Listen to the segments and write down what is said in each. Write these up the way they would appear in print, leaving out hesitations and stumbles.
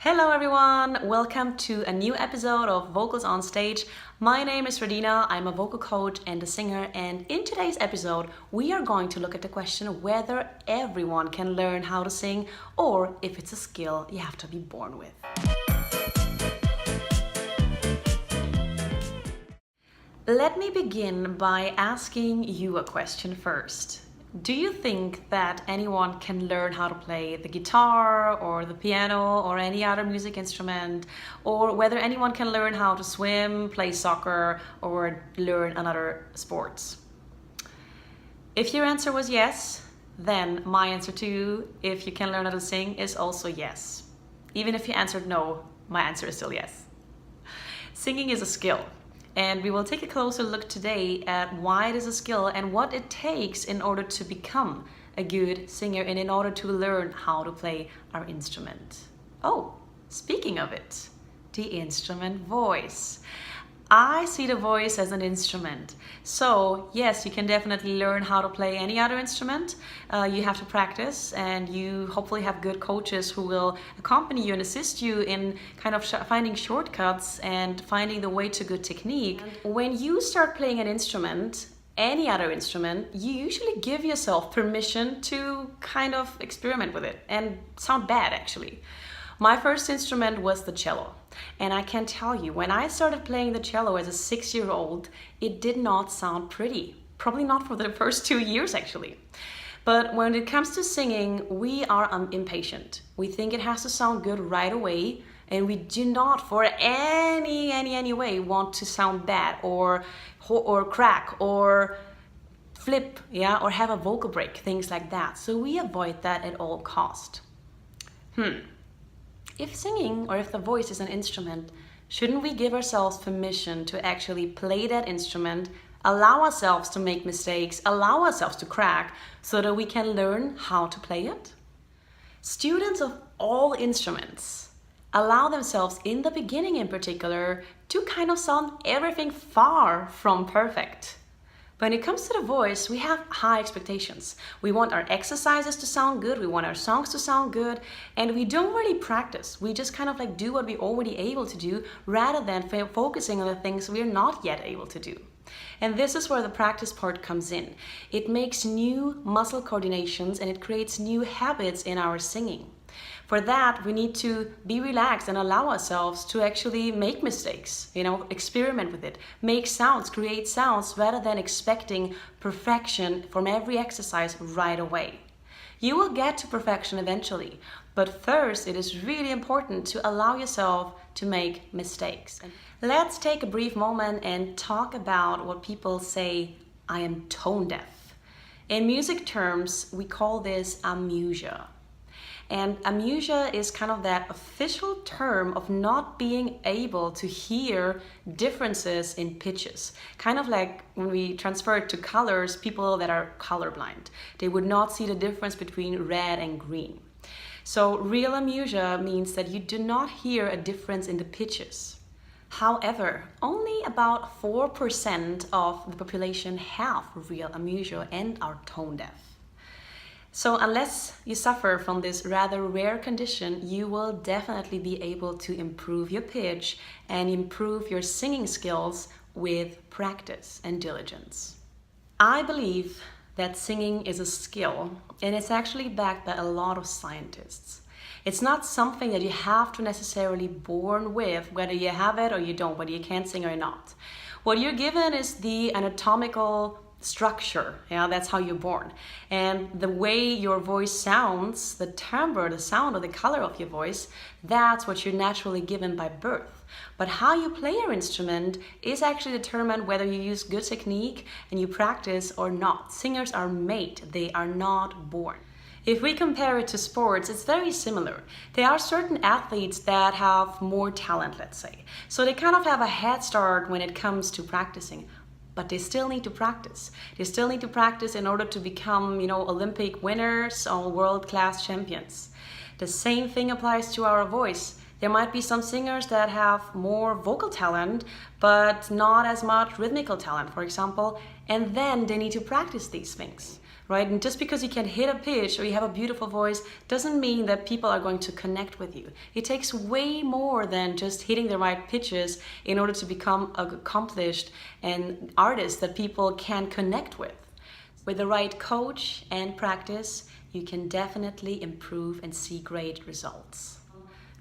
Hello everyone, welcome to a new episode of Vocals on Stage. My name is Radina, I'm a vocal coach and a singer, and in today's episode we are going to look at the question whether everyone can learn how to sing or if it's a skill you have to be born with. Let me begin by asking you a question first. Do you think that anyone can learn how to play the guitar or the piano or any other music instrument, or whether anyone can learn how to swim, play soccer, or learn another sports? If your answer was yes, then my answer to you, if you can learn how to sing, is also yes. Even if you answered no, my answer is still yes. Singing is a skill. And we will take a closer look today at why it is a skill and what it takes in order to become a good singer and in order to learn how to play our instrument. Oh, speaking of it, the instrument voice. I see the voice as an instrument. So yes, you can definitely learn how to play any other instrument. You have to practice, and you hopefully have good coaches who will accompany you and assist you in kind of finding shortcuts and finding the way to good technique. And when you start playing an instrument, any other instrument, you usually give yourself permission to kind of experiment with it and sound bad actually. My first instrument was the cello, and I can tell you, when I started playing the cello as a 6-year-old, it did not sound pretty. Probably not for the first 2 years actually. But when it comes to singing, we are impatient. We think it has to sound good right away, and we do not for any way want to sound bad or crack or flip, or have a vocal break, things like that. So we avoid that at all cost. If singing or if the voice is an instrument, shouldn't we give ourselves permission to actually play that instrument, allow ourselves to make mistakes, allow ourselves to crack, so that we can learn how to play it? Students of all instruments allow themselves, in the beginning in particular, to kind of sound everything far from perfect. When it comes to the voice, we have high expectations. We want our exercises to sound good, we want our songs to sound good, and we don't really practice. We just kind of like do what we're already able to do rather than focusing on the things we're not yet able to do. And this is where the practice part comes in. It makes new muscle coordinations and it creates new habits in our singing. For that, we need to be relaxed and allow ourselves to actually make mistakes, experiment with it, make sounds, create sounds, rather than expecting perfection from every exercise right away. You will get to perfection eventually, but first it is really important to allow yourself to make mistakes. Let's take a brief moment and talk about what people say, I am tone deaf. In music terms, we call this amusia. And amusia is kind of that official term of not being able to hear differences in pitches. Kind of like when we transfer it to colors, people that are colorblind. They would not see the difference between red and green. So real amusia means that you do not hear a difference in the pitches. However, only about 4% of the population have real amusia and are tone deaf. So unless you suffer from this rather rare condition, you will definitely be able to improve your pitch and improve your singing skills with practice and diligence. I believe that singing is a skill, and it's actually backed by a lot of scientists. It's not something that you have to necessarily born with, whether you have it or you don't, whether you can sing or not. What you're given is the anatomical structure, that's how you're born. And the way your voice sounds, the timbre, the sound or the color of your voice, that's what you're naturally given by birth. But how you play your instrument is actually determined whether you use good technique and you practice or not. Singers are made, they are not born. If we compare it to sports, it's very similar. There are certain athletes that have more talent, let's say. So they kind of have a head start when it comes to practicing. But they still need to practice. They still need to practice in order to become, Olympic winners or world-class champions. The same thing applies to our voice. There might be some singers that have more vocal talent, but not as much rhythmical talent, for example, and then they need to practice these things. right? And just because you can hit a pitch or you have a beautiful voice doesn't mean that people are going to connect with you. It takes way more than just hitting the right pitches in order to become an accomplished and artist that people can connect with. With the right coach and practice, you can definitely improve and see great results.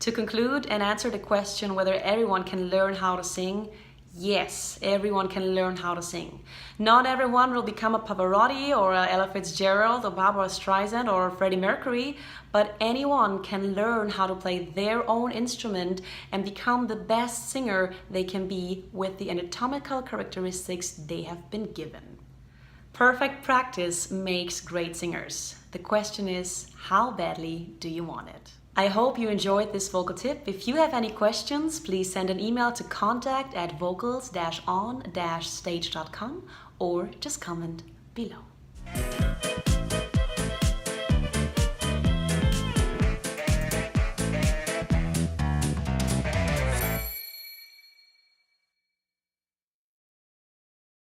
To conclude and answer the question whether everyone can learn how to sing, yes, everyone can learn how to sing. Not everyone will become a Pavarotti or a Ella Fitzgerald or Barbara Streisand or Freddie Mercury, but anyone can learn how to play their own instrument and become the best singer they can be with the anatomical characteristics they have been given. Perfect practice makes great singers. The question is, how badly do you want it? I hope you enjoyed this vocal tip. If you have any questions, please send an email to contact@vocals-on-stage.com or just comment below.